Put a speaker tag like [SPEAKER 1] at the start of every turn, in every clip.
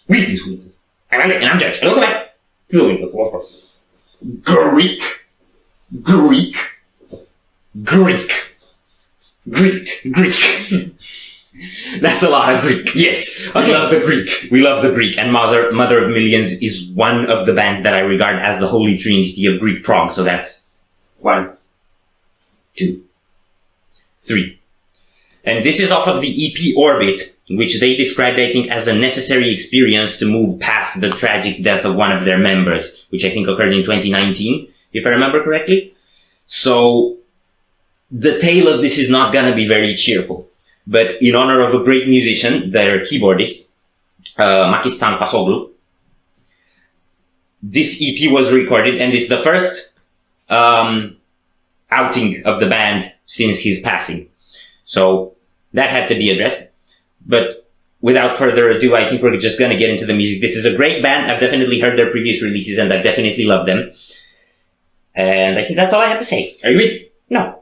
[SPEAKER 1] Greetings, Windmill. And I'm Judge. And welcome back to the Windmill Full of Horses. Greek. That's a lot of Greek. Yes. Okay. We love the Greek. We love the Greek. And Mother of Millions is one of the bands that I regard as the holy trinity of Greek prog. So that's 1, 2, 3. And this is off of the EP Orbit, which they described, I think, as a necessary experience to move past the tragic death of one of their members, which I think occurred in 2019, if I remember correctly. So the tale of this is not going to be very cheerful. But in honor of a great musician, their keyboardist, Makis Tsampasoglu, this EP was recorded, and it's the first outing of the band since his passing. So that had to be addressed. But without further ado, I think we're just going to get into the music. This is a great band. I've definitely heard their previous releases, and I definitely love them. And I think that's all I have to say. Are you ready? No.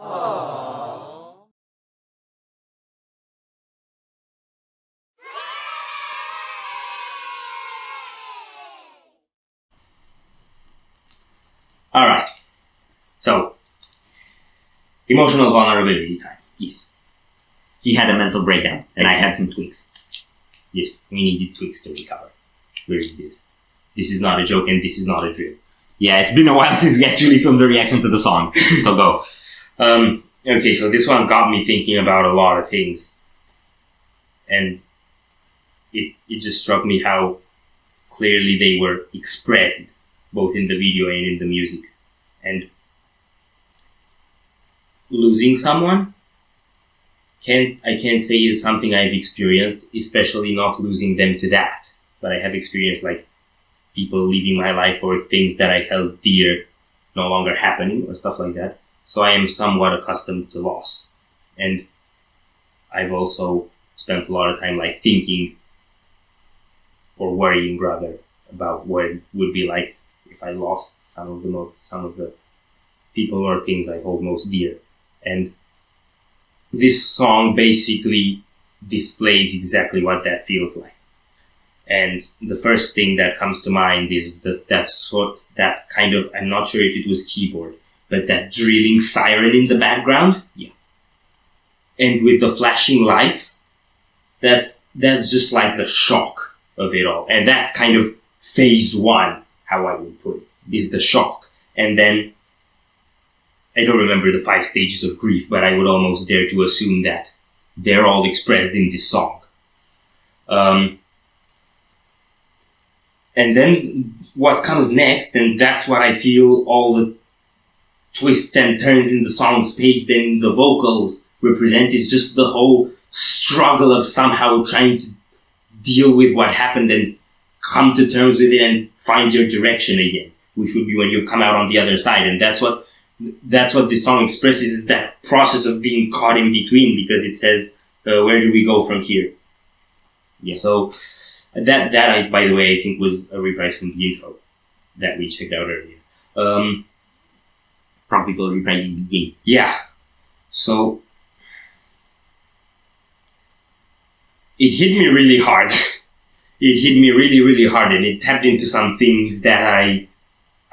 [SPEAKER 1] Alright. So, emotional vulnerability time. Yes. He had a mental breakdown, and I had some tweaks. Yes, we needed tweaks to recover. We really did. This is not a joke, and this is not a drill. Yeah, it's been a while since we actually filmed the reaction to the song, so go. Okay, so this one got me thinking about a lot of things. And it just struck me how clearly they were expressed, both in the video and in the music. And losing someone, I can't say is something I've experienced, especially not losing them to that. But I have experienced like people leaving my life or things that I held dear no longer happening or stuff like that. So I am somewhat accustomed to loss. And I've also spent a lot of time like thinking or worrying rather about what it would be like if I lost some of the people or things I hold most dear. And this song basically displays exactly what that feels like. And the first thing that comes to mind is that kind of, I'm not sure if it was keyboard, but that drilling siren in the background. Yeah. And with the flashing lights, that's just like the shock of it all. And that's kind of phase one, how I would put it, is the shock. And then, I don't remember the 5 stages of grief, but I would almost dare to assume that they're all expressed in this song. And then what comes next, and that's what I feel all the twists and turns in the song's pace, then the vocals represent, is just the whole struggle of somehow trying to deal with what happened and come to terms with it and find your direction again, which would be when you come out on the other side. And that's what this song expresses, is that process of being caught in between, because it says, where do we go from here? Yeah. So that I, by the way, I think was a reprise from the intro that we checked out earlier. Prog people reprise the game. Yeah. So it hit me really hard. It hit me really, really hard, and it tapped into some things that I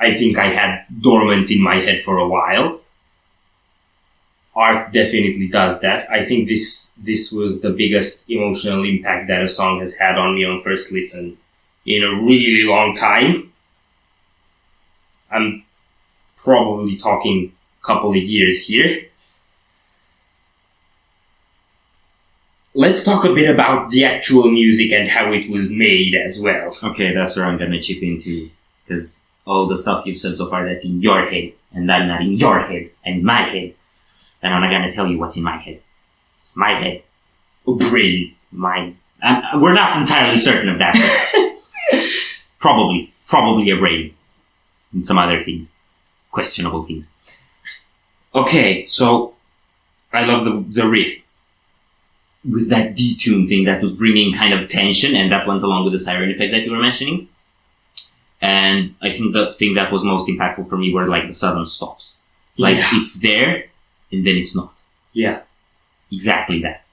[SPEAKER 1] think I had dormant in my head for a while. Art definitely does that. I think this was the biggest emotional impact that a song has had on me on first listen in a really long time. I'm probably talking a couple of years here. Let's talk a bit about the actual music and how it was made as well. Okay, that's where I'm gonna chip into, because all the stuff you've said so far, that's in your head, and I'm not in your head, and my head. And I'm not gonna tell you what's in my head. It's my head. Brain. Mind. We're not entirely certain of that. Probably a brain. And some other things. Questionable things. Okay, so I love the riff. With that detune thing that was bringing kind of tension, and that went along with the siren effect that you were mentioning. And I think the thing that was most impactful for me were like the sudden stops. It's like it's there, and then it's not. Yeah. Exactly that.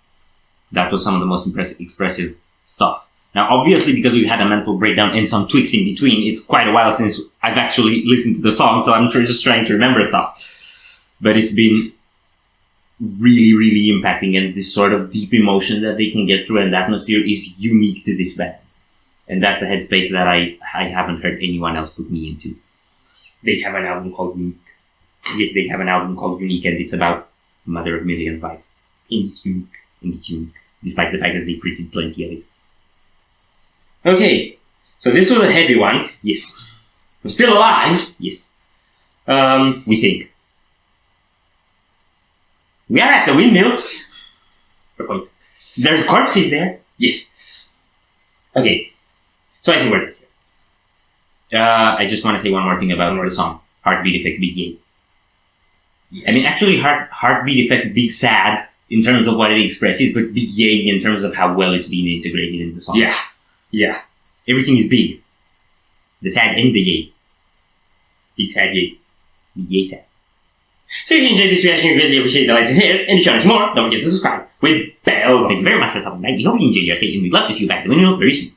[SPEAKER 1] That was some of the most expressive stuff. Now, obviously, because we've had a mental breakdown and some tweaks in between, it's quite a while since I've actually listened to the song, so I'm just trying to remember stuff. But it's been really, really impacting, and this sort of deep emotion that they can get through and the atmosphere is unique to this band. And that's a headspace that I haven't heard anyone else put me into. They have an album called Unique. Yes, they have an album called Unique, and it's about Mother of Millions vibe. And it's unique, despite the fact that they printed plenty of it. Okay, so this was a heavy one. Yes. We're still alive. Yes. We think. We are at the Windmill. There's corpses there. Yes. Okay. So I think we're done here. I just want to say one more thing about the song. Heartbeat Effect Big Yay. Yes. I mean, actually, Heartbeat Effect Big Sad in terms of what it expresses, but Big Yay in terms of how well it's being integrated in the song. Yeah. Yeah. Everything is big. The sad and the yay. Big sad yay. Big yay sad. So if you enjoyed this reaction, we really appreciate the likes and shares, and if you want to see more, don't forget to subscribe with bells. Thank you very much for stopping by. We hope you enjoyed your stay, and we'd love to see you back in the video very soon.